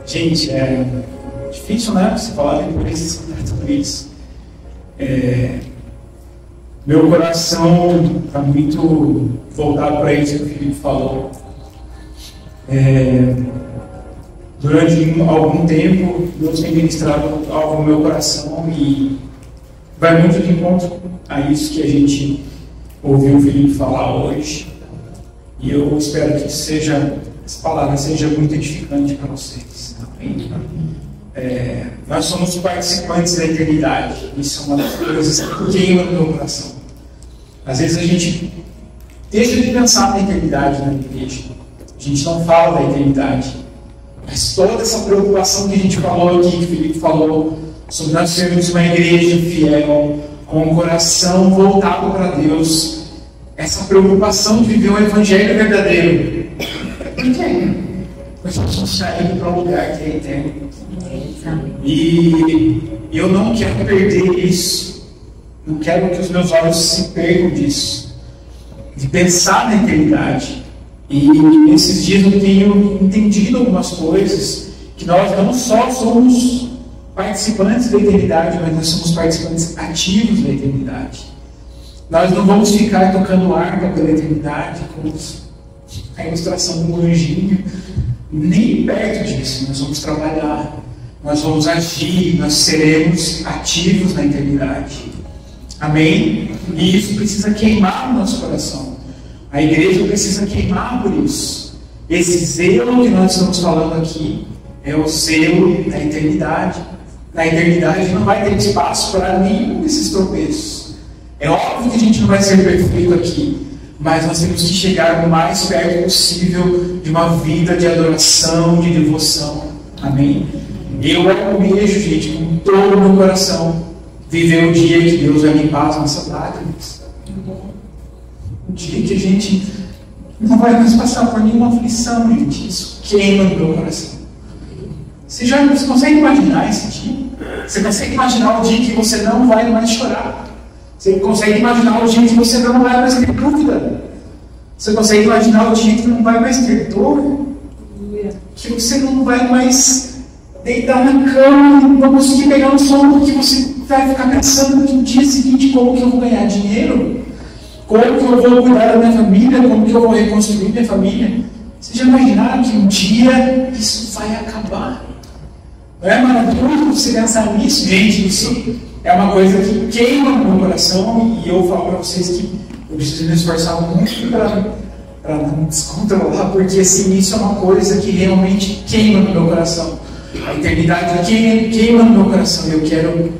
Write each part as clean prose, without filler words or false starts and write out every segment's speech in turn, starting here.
Gente, é difícil, né? Você falar depois de escutar tudo isso. Meu coração está muito voltado para isso que o Felipe falou. Durante algum tempo, Deus tem ministrado algo no meu coração e vai muito de encontro a isso que a gente ouviu o Felipe falar hoje. E eu espero que essa palavra seja muito edificante para vocês. Amém? Nós somos participantes da eternidade. Isso é uma das coisas que queima no meu coração. Às vezes a gente deixa de pensar na eternidade na igreja. A gente não fala da eternidade. Mas toda essa preocupação que a gente falou aqui, que o Felipe falou, sobre nós sermos uma igreja fiel, com o coração voltado para Deus, essa preocupação de viver um evangelho verdadeiro. Por quê? Porque nós estamos saindo para um lugar que é eterno. E eu não quero perder isso. Não quero que os meus olhos se percam disso. De pensar na eternidade. E nesses dias eu tenho entendido algumas coisas, que nós não só somos participantes da eternidade, mas nós somos participantes ativos da eternidade. Nós não vamos ficar tocando harpa pela eternidade, como a ilustração do anjinho, nem perto disso. Nós vamos trabalhar, nós vamos agir, nós seremos ativos na eternidade. Amém? E isso precisa queimar no nosso coração. A igreja precisa queimar por isso. Esse zelo que nós estamos falando aqui é o zelo da eternidade. Na eternidade não vai ter espaço para nenhum desses tropeços. É óbvio que a gente não vai ser perfeito aqui, mas nós temos que chegar o mais perto possível de uma vida de adoração, de devoção. Amém? Eu almejo, gente, com todo o meu coração, viver o dia que Deus vai limpar as nossas lágrimas. O dia que a gente não vai mais passar por nenhuma aflição, gente. Isso queima no meu coração. Você consegue imaginar esse dia? Você consegue imaginar o dia que você não vai mais chorar? Você consegue imaginar o dia que você não vai mais ter dúvida? Você consegue imaginar o dia que não vai mais ter dor? Que você não vai mais deitar na cama e não conseguir pegar no sono porque você vai ficar pensando no dia seguinte como que eu vou ganhar dinheiro? Como que eu vou cuidar da minha família? Como que eu vou reconstruir minha família? Vocês já imaginaram que um dia isso vai acabar? Não é maravilhoso você pensar nisso? Gente, isso é uma coisa que queima no meu coração e eu falo para vocês que eu preciso me esforçar muito para não descontrolar, porque assim, isso é uma coisa que realmente queima no meu coração. A eternidade queima no meu coração e eu quero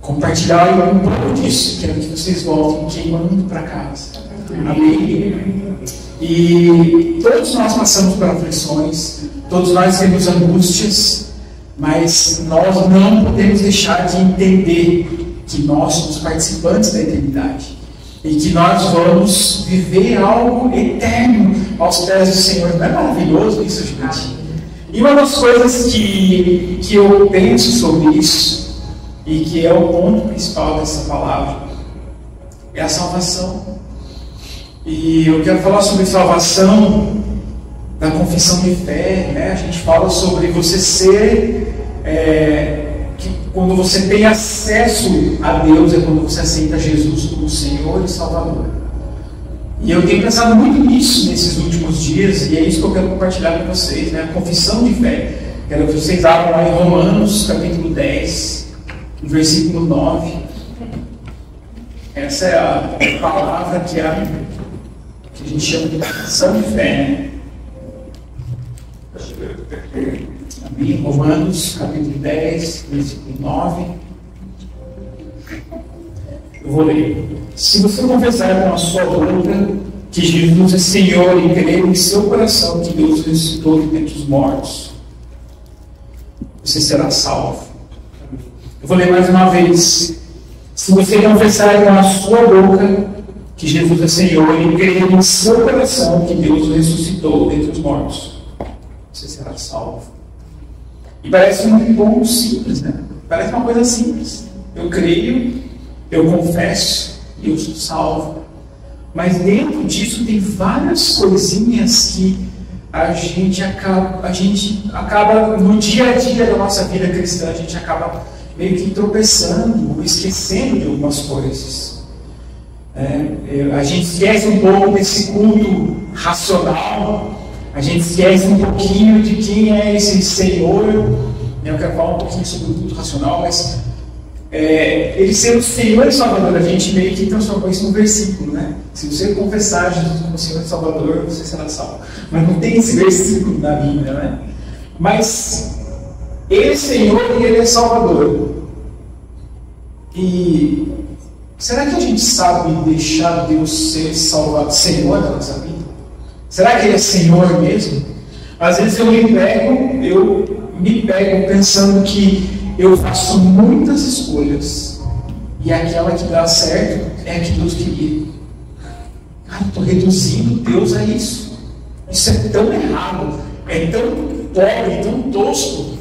compartilhar um pouco disso. Quero que vocês voltem queimando para casa. Amém? E todos nós passamos por aflições, todos nós temos angústias, mas nós não podemos deixar de entender que nós somos participantes da eternidade e que nós vamos viver algo eterno aos pés do Senhor. Não é maravilhoso isso, gente? E uma das coisas que eu penso sobre isso, e que é o ponto principal dessa palavra, é a salvação. E eu quero falar sobre salvação da confissão de fé, né? A gente fala sobre você ser, quando você tem acesso a Deus, é quando você aceita Jesus como Senhor e Salvador. E eu tenho pensado muito nisso nesses últimos dias, e é isso que eu quero compartilhar com vocês, né? A confissão de fé. Quero que vocês abram lá em Romanos, capítulo 10, versículo 9. Essa é a palavra que a gente chama de confissão de fé, né? Amém? Romanos, capítulo 10, versículo 9. Eu vou ler. Se você confessar com a sua boca que Jesus é Senhor e crer em seu coração que Deus ressuscitou dentre os mortos, você será salvo. Eu vou ler mais uma vez. Se você confessar com a sua boca que Jesus é Senhor e crer em seu coração que Deus ressuscitou dentre os mortos, você será salvo. E parece um pouco simples, né? Parece uma coisa simples. Eu creio, eu confesso e eu sou salvo. Mas dentro disso tem várias coisinhas que a gente acaba no dia a dia da nossa vida cristã, a gente acaba meio que tropeçando, esquecendo de algumas coisas. A gente esquece um pouco desse culto racional, a gente esquece um pouquinho de quem é esse Senhor. Eu quero falar um pouquinho sobre o culto racional, mas ele ser o Senhor e Salvador, a gente meio que transformou isso num versículo, né? Se você confessar Jesus como Senhor e Salvador, você será salvo. Mas não tem esse versículo na Bíblia, né? Mas Ele é Senhor e Ele é Salvador. E será que a gente sabe deixar Deus ser Senhor da nossa vida? Será que Ele é Senhor mesmo? Às vezes eu me pego pensando que eu faço muitas escolhas e aquela que dá certo é a que Deus queria. Cara, eu estou reduzindo Deus a isso. Isso é tão errado, é tão pobre, tão tosco,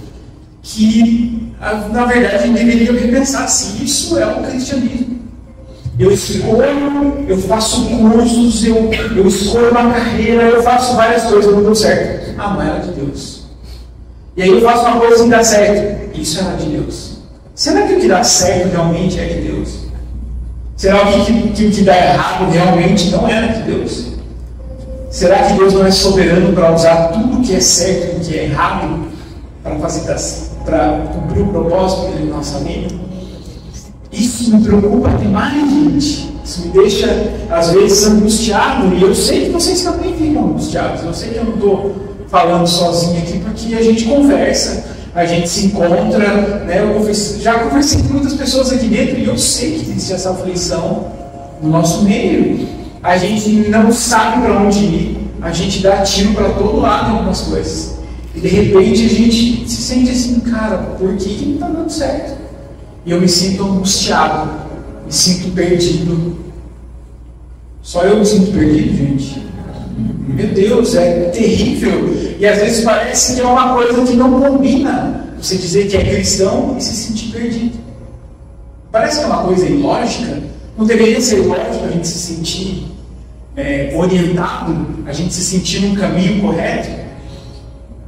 que na verdade eu deveria repensar se isso é o cristianismo. Eu escolho, eu faço cursos, eu escolho uma carreira, eu faço várias coisas, não deu certo. Ah, não era de Deus. E aí eu faço uma coisa e dá certo. Isso era de Deus. Será que o que dá certo realmente é de Deus? Será que o que dá errado realmente não era de Deus? Será que Deus não é soberano para usar tudo que é certo e o que é errado para cumprir o propósito dele na nossa vida? Isso me preocupa demais, gente. Isso me deixa, às vezes, angustiado. E eu sei que vocês também ficam angustiados. Eu sei que eu não estou falando sozinho aqui, porque a gente conversa, a gente se encontra, né? Já conversei com muitas pessoas aqui dentro e eu sei que existe essa aflição no nosso meio. A gente não sabe para onde ir, a gente dá tiro para todo lado em algumas coisas. E de repente a gente se sente assim, cara, por que não está dando certo? E eu me sinto angustiado, me sinto perdido. Só eu me sinto perdido, gente? Meu Deus, é terrível. E às vezes parece que é uma coisa que não combina você dizer que é cristão e se sentir perdido. Parece que é uma coisa ilógica. Não deveria ser lógico a gente se sentir orientado, a gente se sentir num caminho correto.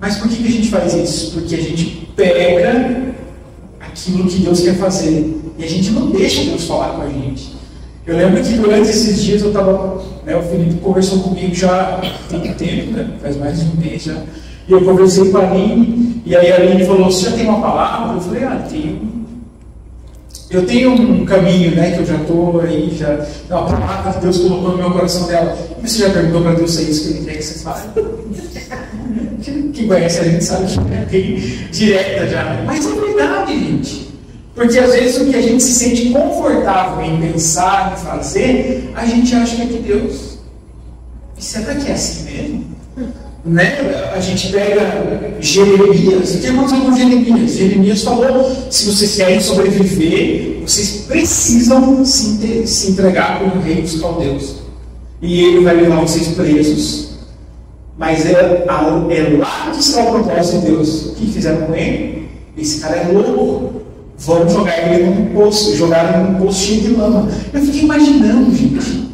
Mas por que a gente faz isso? Porque a gente pega aquilo que Deus quer fazer e a gente não deixa Deus falar com a gente. Eu lembro que durante esses dias eu estava, o Felipe conversou comigo já tem tempo, né? Faz mais de um mês já, e eu conversei com a Aline, e aí a Aline falou, você já tem uma palavra? Eu falei, eu tenho um caminho, né, que eu já estou aí, já, uma palavra que Deus colocou no meu coração dela. E você já perguntou para Deus se é isso que Ele quer que você fale? Quem conhece a gente sabe que é bem direta já, mas é verdade, gente. Porque às vezes o que a gente se sente confortável em pensar, em fazer, a gente acha que é de Deus. E será que é assim mesmo? Né? A gente pega Jeremias. O que aconteceu com Jeremias? Jeremias falou, se vocês querem sobreviver, vocês precisam se entregar como rei dos caldeus. E ele vai levar vocês presos. Mas é lá que está o propósito de Deus. O que fizeram com ele? Esse cara é louco. Vamos jogar ele num poço. Jogaram num poço cheio de lama. Eu fiquei imaginando, gente,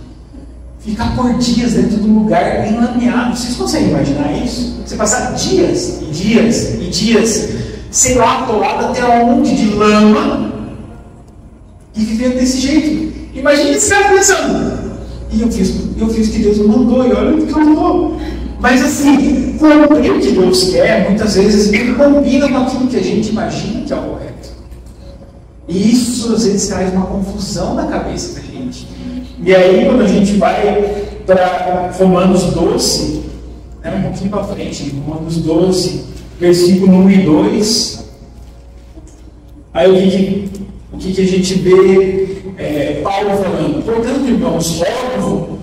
ficar por dias dentro de um lugar enlameado. Vocês conseguem imaginar isso? Você passar dias e dias e dias, sei lá, atolado até onde de lama e vivendo desse jeito. Imagina esse cara pensando. E eu fiz o que Deus me mandou e olha o que eu mandou. Mas assim, cumprir o que Deus quer, muitas vezes não combina com aquilo que a gente imagina que é o correto. E isso às vezes traz uma confusão na cabeça da gente. E aí quando a gente vai para Romanos 12, um pouquinho para frente, Romanos 12, versículo 1 e 2, aí o que a gente vê Paulo falando? Portanto, irmãos, rogo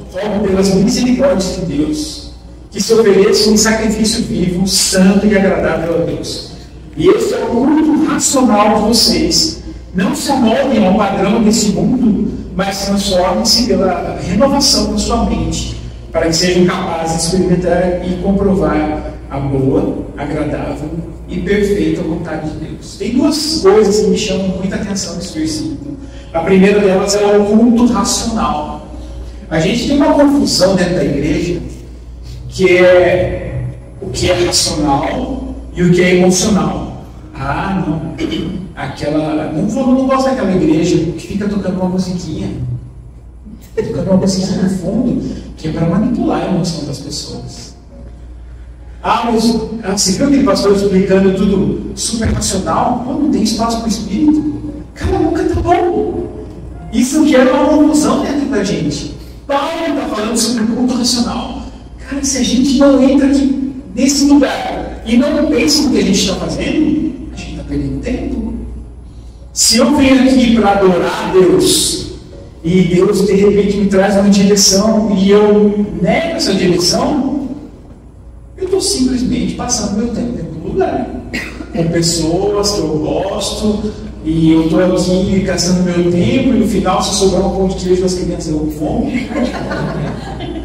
pelas misericórdias de Deus, que se ofereça um sacrifício vivo, santo e agradável a Deus. E esse é o culto racional de vocês. Não se amoldem ao padrão desse mundo, mas transformem-se pela renovação da sua mente, para que sejam capazes de experimentar e comprovar a boa, agradável e perfeita vontade de Deus. Tem duas coisas que me chamam muita atenção nesse versículo. A primeira delas é o culto racional. A gente tem uma confusão dentro da igreja, que é o que é racional e o que é emocional. Ah, não. Não gosto daquela igreja que fica tocando uma musiquinha. Tocando uma musiquinha no fundo, que é para manipular a emoção das pessoas. Ah, mas você viu aquele pastor explicando tudo super racional? Pô, não tem espaço para o espírito. Cala a boca, tá bom. Isso gera uma confusão dentro da gente. Paulo está falando sobre o culto racional. Cara, se a gente não entra aqui nesse lugar e não pensa no que a gente está fazendo, a gente está perdendo tempo. Se eu venho aqui para adorar a Deus e Deus de repente me traz uma direção e eu nego essa direção, eu estou simplesmente passando meu tempo dentro do lugar, com pessoas que eu gosto, e eu estou aqui gastando meu tempo, e no final, se sobrar um pão de queijo das crianças, eu fome.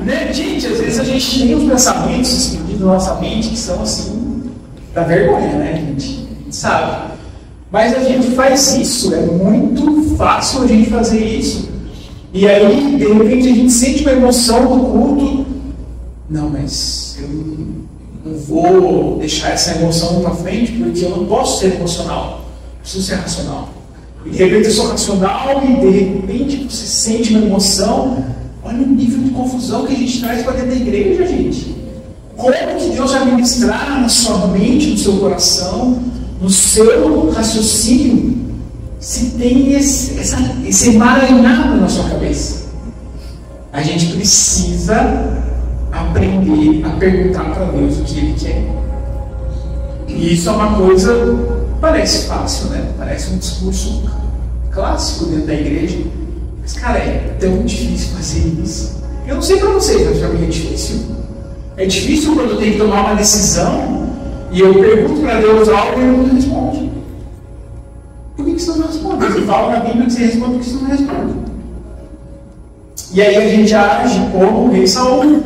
Né? Gente, às vezes a gente tem uns pensamentos escondidos na nossa mente que são assim, da vergonha, né, gente? A gente sabe. Mas a gente faz isso, é muito fácil a gente fazer isso. E aí, de repente, a gente sente uma emoção do culto. Não, mas eu não vou deixar essa emoção para frente, porque eu não posso ser emocional, eu preciso ser racional. E de repente eu sou racional e de repente você sente uma emoção. Olha o nível de confusão que a gente traz para dentro da igreja, gente. Como que Deus vai ministrar na sua mente, no seu coração, no seu raciocínio, se tem esse emaranhado na sua cabeça? A gente precisa aprender a perguntar para Deus o que Ele quer. E isso é uma coisa, parece fácil, né? Parece um discurso clássico dentro da igreja. Mas, cara, é tão difícil fazer isso. Eu não sei para vocês, mas para mim é difícil. É difícil quando eu tenho que tomar uma decisão e eu pergunto para Deus algo e Ele não responde. Por que você não responde? Você fala na Bíblia que você responde porque você não responde. E aí a gente age como o rei Saul,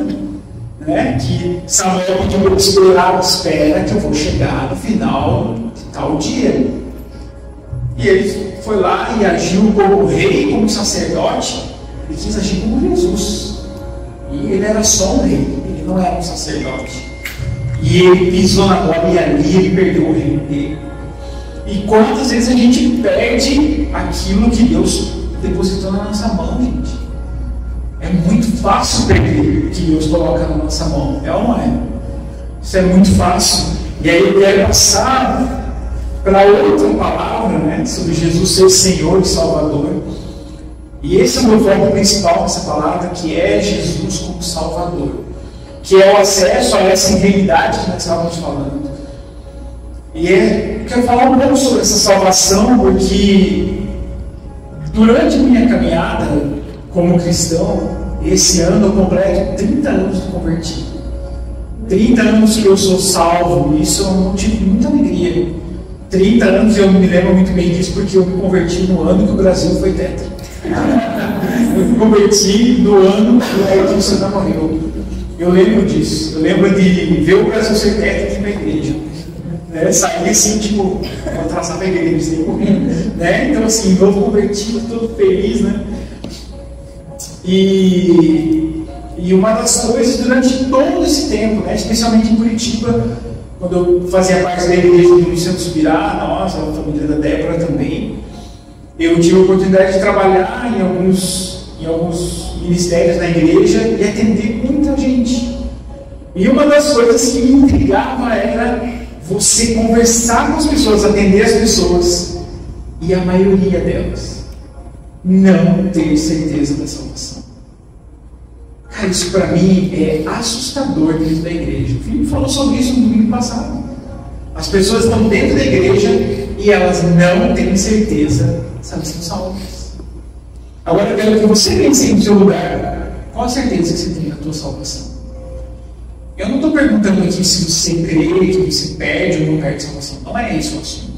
né? Que Samuel pediu espera que eu vou chegar no final de tal dia. E ele foi lá e agiu como rei, como sacerdote. Ele quis agir como Jesus. E ele era só um rei, ele não era um sacerdote. E ele pisou na bola e ali ele perdeu o reino dele. E quantas vezes a gente perde aquilo que Deus depositou na nossa mão, gente? É muito fácil perder o que Deus coloca na nossa mão, é ou não é? Isso é muito fácil. E aí eu quero passar para outra palavra, né, sobre Jesus ser Senhor e Salvador. E esse é o meu foco principal nessa palavra, que é Jesus como Salvador, que é o acesso a essa realidade que nós estávamos falando. E eu quero falar um pouco sobre essa salvação, porque durante a minha caminhada como cristão, esse ano eu completo 30 anos de convertido. 30 anos que eu sou salvo, e isso é um motivo de muita alegria. 30 anos eu me lembro muito bem disso, porque eu me converti no ano que o Brasil foi tetra. Eu me converti no ano que o Ayrton Senna morreu. Eu lembro disso. Eu lembro de ver o Brasil ser tetra aqui na igreja. Né? Sair assim, tipo, vou traçar para a igreja, sem correndo. Né? Então, assim, novo convertido, todo feliz, né? E uma das coisas durante todo esse tempo, né, especialmente em Curitiba, quando eu fazia parte da igreja do Luciano Subirá, nossa, a família da Débora também, eu tive a oportunidade de trabalhar em alguns ministérios na igreja e atender muita gente. E uma das coisas que me intrigava era você conversar com as pessoas, atender as pessoas, e a maioria delas não ter certeza da salvação. Cara, isso para mim é assustador dentro da igreja. O Filipe falou sobre isso no domingo passado. As pessoas estão dentro da igreja e elas não têm certeza se elas são salvas. Agora eu quero que você pense no seu lugar. Qual a certeza que você tem da tua salvação? Eu não estou perguntando aqui se você crê que você perde ou não perde salvação. Não é esse o assunto.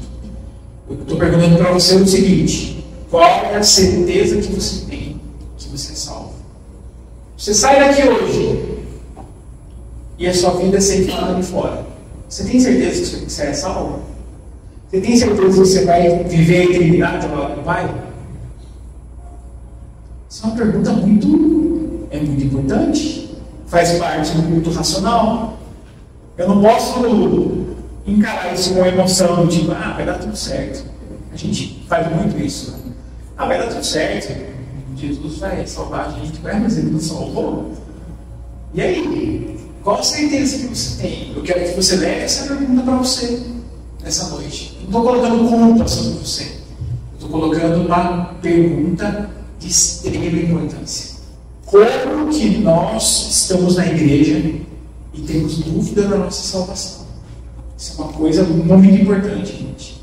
Eu estou perguntando para você o seguinte: qual é a certeza que você tem que você é salvo? Você sai daqui hoje e a sua vida é ceifada de fora. Você tem certeza que você é salvo? Você tem certeza que você vai viver a eternidade lá do Pai? Isso é uma pergunta muito importante. Faz parte do culto racional. Eu não posso encarar isso com emoção, tipo, vai dar tudo certo. A gente faz muito isso. Vai dar tudo certo. Jesus vai salvar a gente, mas ele não salvou. E aí? Qual a certeza que você tem? Eu quero que você leve essa pergunta para você nessa noite. Não estou colocando culpa sobre você. Estou colocando uma pergunta de extrema importância. Como que nós estamos na igreja e temos dúvida da nossa salvação? Isso é uma coisa muito importante, gente.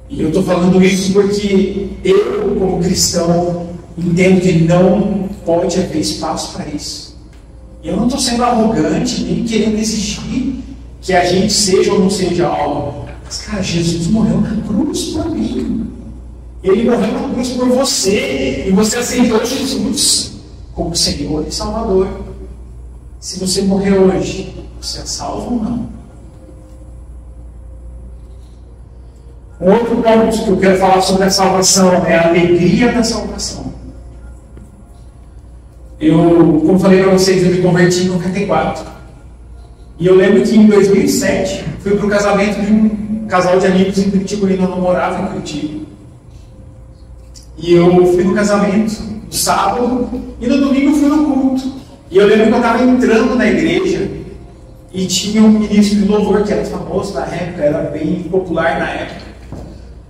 E eu estou falando isso porque eu, como cristão, entendo que não pode haver espaço para isso. Eu não estou sendo arrogante, nem querendo exigir que a gente seja ou não seja algo. Mas, cara, Jesus morreu na cruz por mim. Ele morreu na cruz por você. E você aceitou Jesus como Senhor e Salvador. Se você morrer hoje, você é salvo ou não? Um outro ponto que eu quero falar sobre a salvação é a alegria da salvação. Como falei para vocês, eu me converti em 94. E eu lembro que em 2007 fui para o casamento de um casal de amigos em Curitiba, eu ainda não morava em Curitiba. E eu fui no casamento no sábado e no domingo fui no culto. E eu lembro que eu estava entrando na igreja e tinha um ministro de louvor que era famoso na época, era bem popular na época.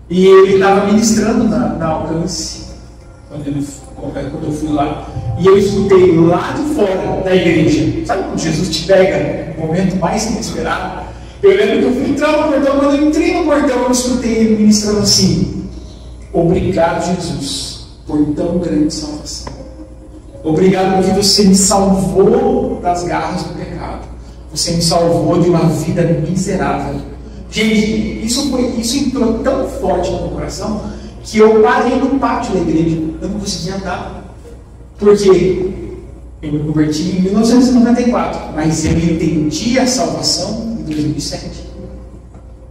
E ele estava ministrando na Alcance, quando eu fui lá. E eu escutei lá de fora da igreja. Sabe quando Jesus te pega no momento mais inesperado? Eu lembro que eu fui entrar no portão, quando eu entrei no portão, eu escutei ele ministrando assim: obrigado, Jesus, por tão grande salvação. Obrigado porque você me salvou das garras do pecado. Você me salvou de uma vida miserável. Gente, isso entrou tão forte no meu coração que eu parei no pátio da igreja. Eu não conseguia andar. Porque eu me converti em 1994, mas eu entendi a salvação em 2007.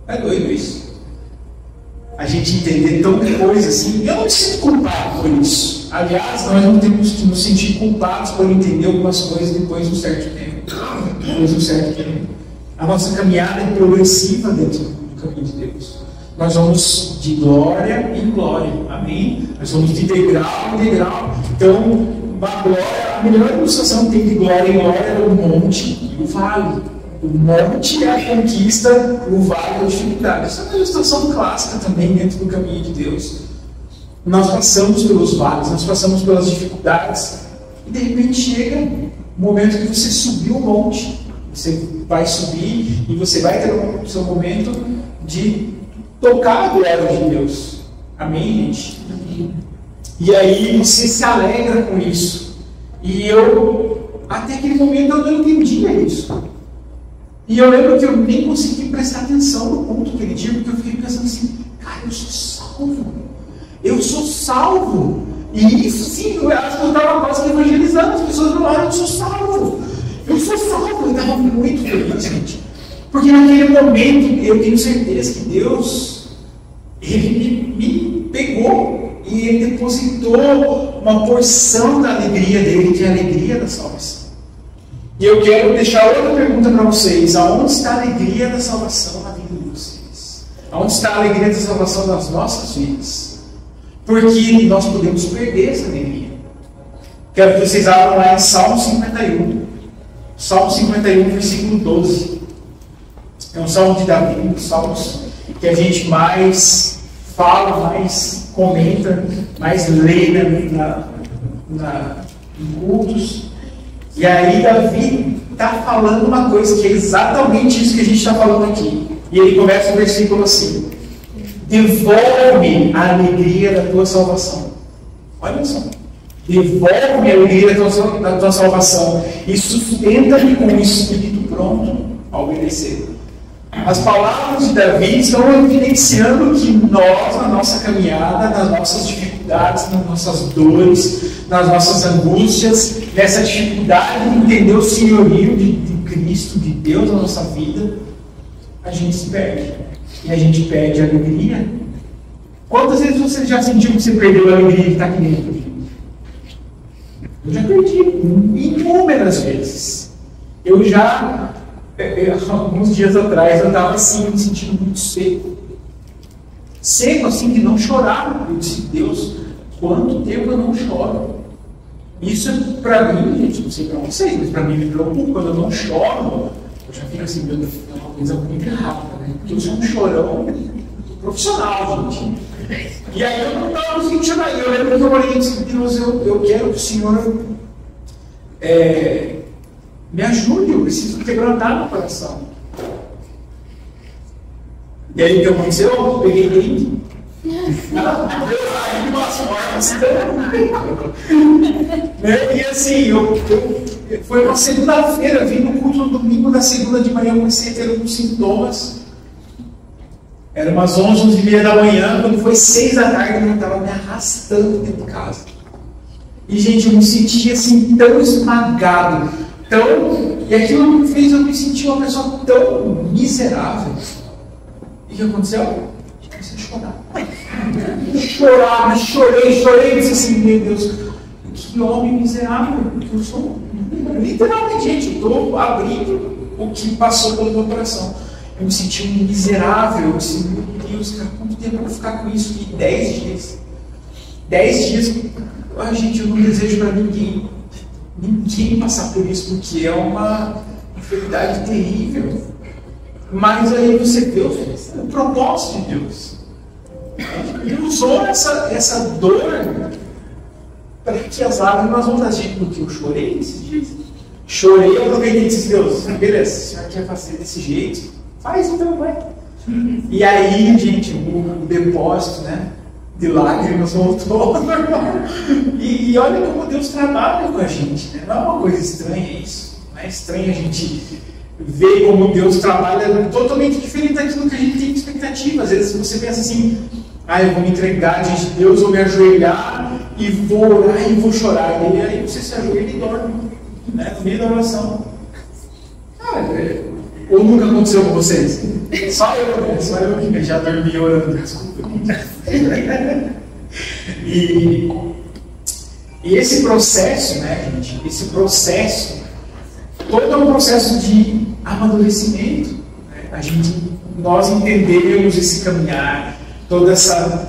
É doido isso. A gente entender tanta coisa assim. Eu não me sinto culpado por isso. Aliás, nós não temos que nos sentir culpados por entender algumas coisas depois de um certo tempo. A nossa caminhada é progressiva dentro do caminho de Deus. Nós vamos de glória em glória. Amém? Nós vamos de degrau em degrau. Então, a melhor ilustração que tem de glória em glória é o monte e o vale. O monte é a conquista, o vale é a dificuldade. Essa é uma ilustração clássica também dentro do caminho de Deus. Nós passamos pelos vales, nós passamos pelas dificuldades, e de repente chega o momento que você subiu o monte. Você vai subir e você vai ter o seu momento de tocar a glória de Deus. Amém, gente? E aí você se alegra com isso. E eu, até aquele momento, eu não entendia isso. E eu lembro que eu nem consegui prestar atenção no ponto que ele tinha, porque eu fiquei pensando assim: cara, eu sou salvo. Eu sou salvo. E isso sim, eu acho que eu estava quase evangelizando as pessoas do lado. Eu sou salvo. Eu sou salvo. Eu estava muito feliz, gente. Porque naquele momento eu tenho certeza que Deus, Ele me pegou e Ele depositou uma porção da alegria dele, que é a alegria da salvação. E eu quero deixar outra pergunta para vocês: aonde está a alegria da salvação na vida de vocês? Aonde está a alegria da salvação nas nossas vidas? Porque nós podemos perder essa alegria. Quero que vocês abram lá em Salmo 51. Salmo 51, versículo 12. É um salmo de Davi, um dos salmos que a gente mais fala, mais comenta, mais lê em cultos. E aí Davi está falando uma coisa que é exatamente isso que a gente está falando aqui. E ele começa o versículo assim: devolve-me a alegria da tua salvação. Olha só. Devolve-me a alegria da tua salvação e sustenta-me com o espírito pronto a obedecer. As palavras de Davi estão evidenciando que nós, na nossa caminhada, nas nossas dificuldades, nas nossas dores, nas nossas angústias, nessa dificuldade de entender o senhorio de Cristo, de Deus na nossa vida, a gente se perde. E a gente perde a alegria. Quantas vezes você já sentiu que você perdeu a alegria de estar aqui dentro? Eu já perdi inúmeras vezes. Eu já Alguns dias atrás eu estava assim, me sentindo muito seco. Seco, assim, de não chorar. Eu disse, Deus, quanto tempo eu não choro? Isso para mim, gente, não sei para vocês, mas para mim me preocupa. Quando eu não choro, eu já fico assim, meu Deus, é uma coisa muito errada, né? Porque eu sou um chorão profissional, gente. E aí eu não estava conseguindo chorar. Eu lembro que eu orei e disse, Deus, eu quero que o Senhor me ajude, eu preciso quebrantar no coração. E aí o que aconteceu? Eu peguei dengue. E assim, foi uma segunda-feira, vim no culto no domingo, na segunda de manhã eu comecei a ter alguns sintomas. Era umas 11, 11h30 da manhã, quando foi 6 da tarde, eu estava me arrastando dentro de casa. E, gente, eu me sentia assim, tão esmagado, e aquilo me fez eu me sentir uma pessoa tão miserável. E o que aconteceu? Eu comecei a chorar. Chorei, e disse assim, meu Deus, que homem miserável, que eu sou. Literalmente, gente, eu estou abrindo o que passou pelo meu coração. Eu me senti um miserável, eu disse, meu Deus, cara, quanto tempo eu vou ficar com isso? Que 10 dias. 10 dias, gente, eu não desejo para ninguém passar por isso, porque é uma enfermidade terrível. Mas aí você vê o propósito de Deus. Ele usou essa dor para que as lágrimas vão da gente, porque eu chorei esses dias. Chorei, eu aproveitei e disse, Deus, beleza, se o Senhor quer fazer desse jeito, faz então, vai. E aí, gente, o depósito, né, de lágrimas voltou ao normal. E olha como Deus trabalha com a gente, né? Não é uma coisa estranha isso. Não é estranho a gente ver como Deus trabalha totalmente diferente daquilo que a gente tem de expectativa. Às vezes você pensa assim, eu vou me entregar diante de Deus, vou me ajoelhar e vou orar e vou chorar. E aí você se ajoelha e dorme, né, no meio da oração. Ou nunca aconteceu com vocês? Só eu que já dormi orando, desculpa. E esse processo, né, gente? Esse processo, todo é um processo de amadurecimento. Né? Nós entendemos esse caminhar, toda essa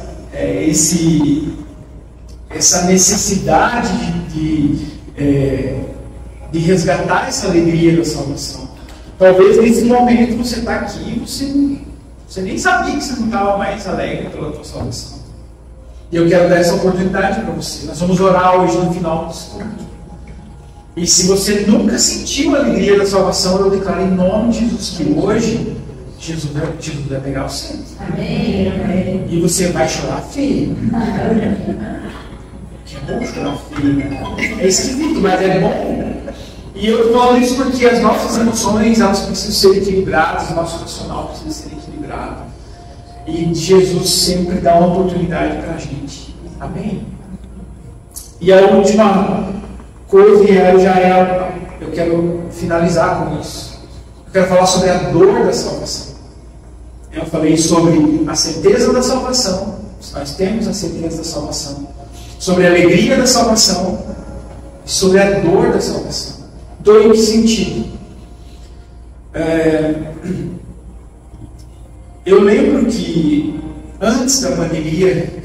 necessidade de resgatar essa alegria da salvação. Talvez nesse momento você está aqui, você nem sabia que você não estava mais alegre pela tua salvação. E eu quero dar essa oportunidade para você. Nós vamos orar hoje no final do estudo. E se você nunca sentiu a alegria da salvação, eu declaro em nome de Jesus que hoje Jesus vai pegar você. Amém. E você vai chorar feio. Que é bom chorar feio. É esquisito, mas é bom. E eu falo isso porque as nossas emoções, elas precisam ser equilibradas, o nosso racional precisa ser equilibrado. E Jesus sempre dá uma oportunidade para a gente. Amém? E a última coisa, eu quero finalizar com isso. Eu quero falar sobre a dor da salvação. Eu falei sobre a certeza da salvação. Nós temos a certeza da salvação. Sobre a alegria da salvação. E sobre a dor da salvação. Dor em que sentido? Eu lembro que antes da pandemia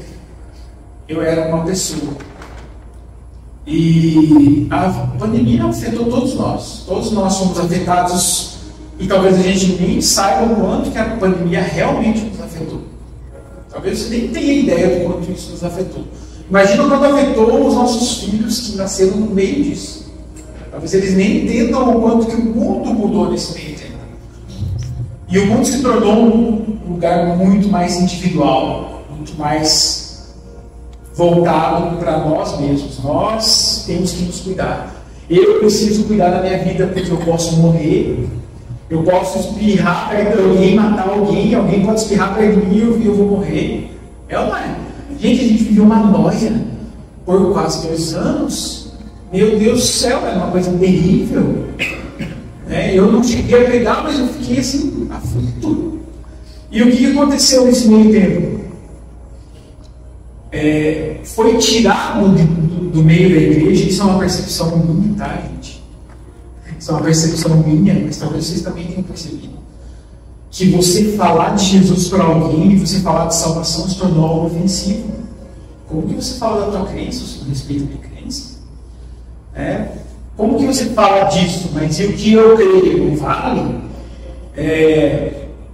eu era uma pessoa e a pandemia afetou todos nós. Todos nós somos afetados e talvez a gente nem saiba o quanto que a pandemia realmente nos afetou. Talvez você nem tenha ideia do quanto isso nos afetou. Imagina quando afetou os nossos filhos que nasceram no meio disso. Talvez eles nem entendam o quanto que o mundo mudou nesse meio tempo. E o mundo se tornou um lugar muito mais individual, muito mais voltado para nós mesmos. Nós temos que nos cuidar. Eu preciso cuidar da minha vida porque eu posso morrer, eu posso espirrar perto de alguém, matar alguém pode espirrar perto de mim e eu vou morrer. É ou não é? Gente, a gente viveu uma noia por quase 2 anos. Meu Deus do céu, era uma coisa terrível. Eu não cheguei a pegar, mas eu fiquei assim, aflito. E o que aconteceu nesse meio tempo? Foi tirado do meio da igreja, isso é uma percepção minha, tá, gente? Isso é uma percepção minha, mas talvez vocês também tenham percebido. Que você falar de Jesus para alguém e você falar de salvação se tornou algo ofensivo. Como que você fala da tua crença, sobre respeito à minha crença? Como que você fala disso? Mas o que eu creio não vale?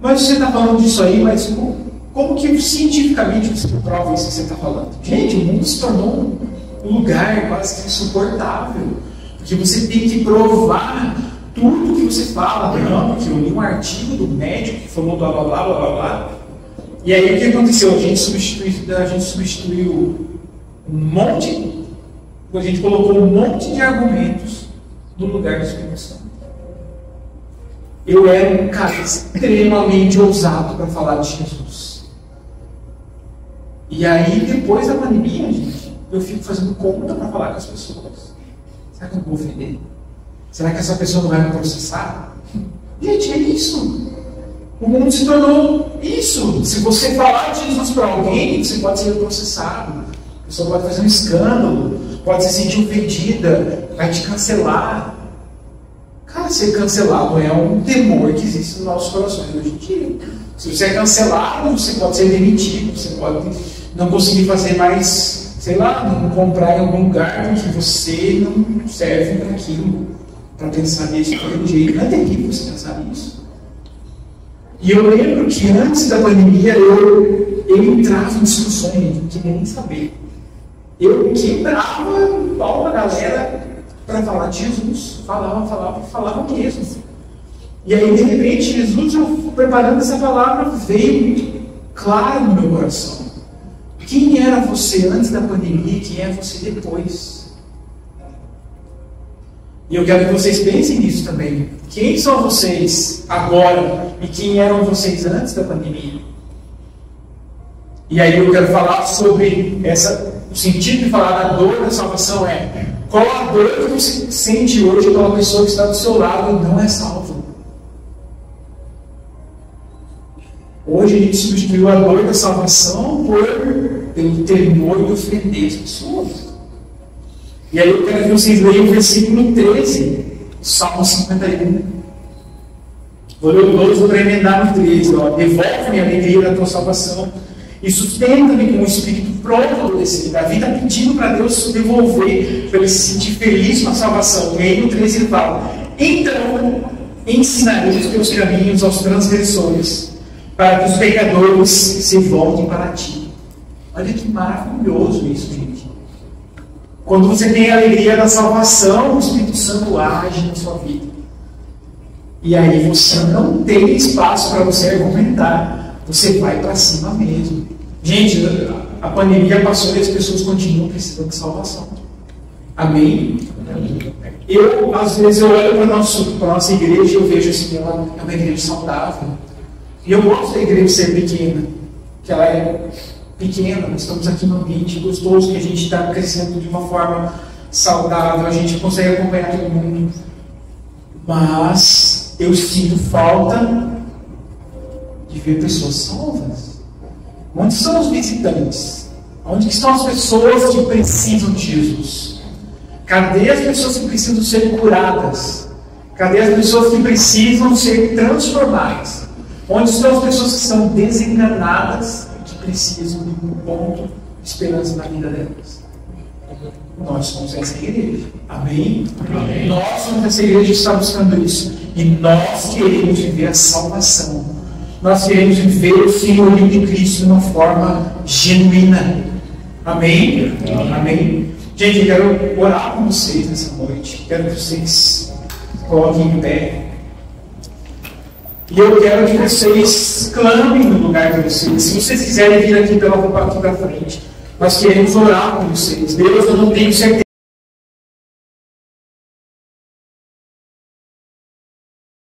Mas você está falando disso aí, mas como que cientificamente você prova isso que você está falando? Gente, o mundo se tornou um lugar quase que insuportável. Porque você tem que provar tudo que você fala. Não, porque eu li um artigo do médico que falou blá blá blá blá blá blá. E aí o que aconteceu? A gente substituiu um monte, a gente colocou um monte de argumentos no lugar do Espírito Santo. Eu era um cara extremamente ousado para falar de Jesus. E aí, depois da pandemia, gente, eu fico fazendo conta para falar com as pessoas. Será que eu vou ofender? Será que essa pessoa não vai me processar? Gente, é isso. O mundo se tornou isso. Se você falar de Jesus para alguém, você pode ser processado. A pessoa pode fazer um escândalo, pode se sentir ofendida, vai te cancelar. Cara, ser cancelado é um temor que existe nos nossos corações hoje em dia. Se você é cancelado, você pode ser demitido, você pode não conseguir fazer mais, sei lá, não comprar em algum lugar porque você não serve para aquilo, para pensar nisso daquele jeito. Não é terrível você pensar nisso. E eu lembro que antes da pandemia eu entrava em discussões, não queria nem saber. Eu quebrava o pau da galera para falar de Jesus. Falava mesmo. E aí, de repente, Jesus, eu preparando essa palavra, veio muito claro no meu coração. Quem era você antes da pandemia e quem é você depois? E eu quero que vocês pensem nisso também. Quem são vocês agora e quem eram vocês antes da pandemia? E aí eu quero falar sobre o sentido de falar da dor da salvação qual a dor que você sente hoje pela pessoa que está do seu lado e não é salva? Hoje a gente substituiu a dor da salvação pelo temor de ofender as pessoas. E aí eu quero que vocês leiam o versículo 13, Salmo 51. Vou ler o 12 para emendar no 13. Devolve-me a alegria da tua salvação e sustenta-me com o espírito pronto a obedecer. Davi está pedindo para Deus devolver, para ele se sentir feliz com a salvação. E aí no 13 ele fala: então ensinarei os teus caminhos aos transgressores, para que os pecadores se voltem para ti. Olha que maravilhoso isso, gente. Quando você tem a alegria da salvação, o Espírito Santo age na sua vida. E aí você não tem espaço para você argumentar. Você vai para cima mesmo. Gente, a pandemia passou e as pessoas continuam precisando de salvação. Amém? Às vezes, eu olho para a nossa igreja e eu vejo assim, ela é uma igreja saudável. E eu gosto da igreja ser pequena. Que ela é pequena, nós estamos aqui num ambiente gostoso, que a gente está crescendo de uma forma saudável, a gente consegue acompanhar todo mundo. Mas eu sinto falta de ver pessoas salvas. Onde são os visitantes? Onde estão as pessoas que precisam de Jesus? Cadê as pessoas que precisam ser curadas? Cadê as pessoas que precisam ser transformadas? Onde estão as pessoas que são desenganadas e que precisam de um ponto de esperança na vida delas? Nós somos essa igreja. Amém? Amém? Nós somos essa igreja que está buscando isso. E nós queremos viver a salvação. Nós queremos viver o senhorio de Cristo de uma forma genuína. Amém? Amém? Gente, eu quero orar com vocês nessa noite. Quero que vocês coloquem em pé. E eu quero que vocês clamem no lugar de vocês. Se vocês quiserem vir aqui para frente, nós queremos orar com vocês. Deus, eu não tenho certeza